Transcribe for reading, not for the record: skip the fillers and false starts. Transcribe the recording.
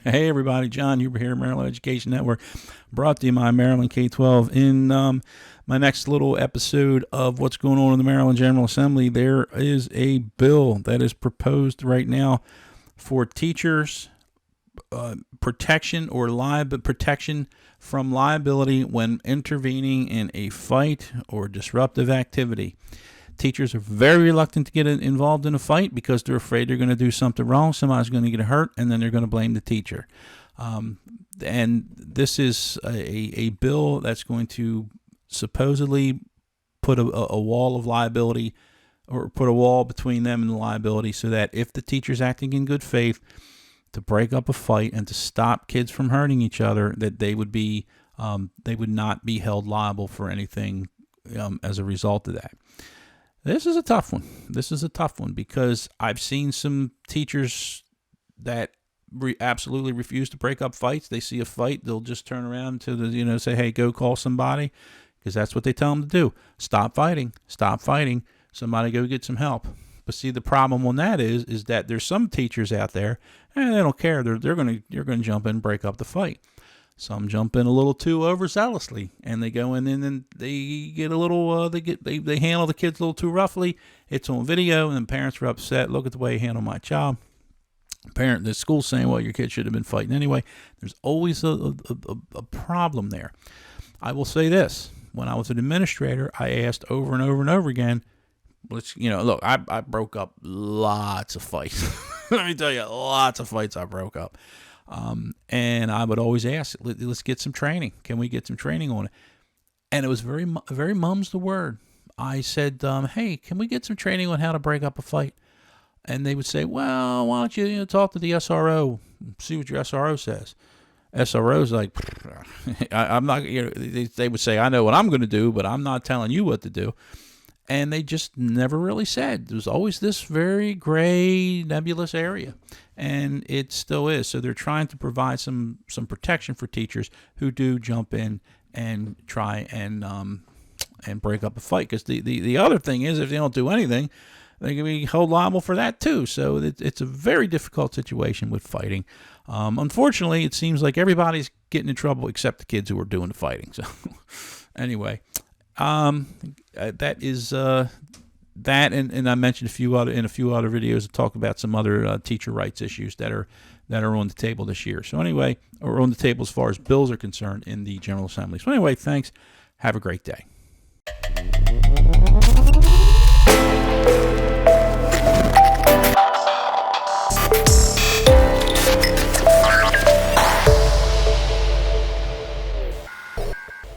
Hey everybody, John Huber here, Maryland Education Network, brought to you by Maryland K-12. In my next little episode of what's going on in the Maryland General Assembly, there is a bill that is proposed right now for teachers protection from liability when intervening in a fight or disruptive activity. Teachers are very reluctant to get involved in a fight because they're afraid they're going to do something wrong. Somebody's going to get hurt, and then they're going to blame the teacher. And this is a bill that's going to supposedly put a wall of liability, or put a wall between them and the liability, so that if the teacher's acting in good faith to break up a fight and to stop kids from hurting each other, that they would not be held liable for anything as a result of that. This is a tough one because I've seen some teachers that absolutely refuse to break up fights. They see a fight, they'll just turn around to say, hey, go call somebody, because that's what they tell them to do. Stop fighting. Somebody go get some help. But see, the problem on that is that there's some teachers out there, and they don't care. They're going to jump in and break up the fight. Some jump in a little too overzealously, and they go in and they get a little, they handle the kids a little too roughly. It's on video, and the parents are upset. Look at the way you handle my child. The school's saying, well, your kid should have been fighting anyway. There's always a problem there. I will say this. When I was an administrator, I asked over and over and over again, look, I broke up lots of fights. Let me tell you, lots of fights I broke up. And I would always ask, let's get some training. Can we get some training on it? And it was very, very mum's the word. I said, hey, can we get some training on how to break up a fight? And they would say, well, why don't you talk to the SRO, see what your SRO says. SRO's like, I'm not, they would say, I know what I'm going to do, but I'm not telling you what to do. And they just never really said. There was always this very gray, nebulous area, and it still is. So they're trying to provide some protection for teachers who do jump in and try and break up a fight. Because the other thing is, if they don't do anything, they can be held liable for that too. So it's a very difficult situation with fighting. Unfortunately, it seems like everybody's getting in trouble except the kids who are doing the fighting. So anyway. That is that, and I mentioned in a few other videos to talk about some other teacher rights issues that are on the table this year. So anyway, or on the table as far as bills are concerned in the General Assembly. So anyway, thanks. Have a great day.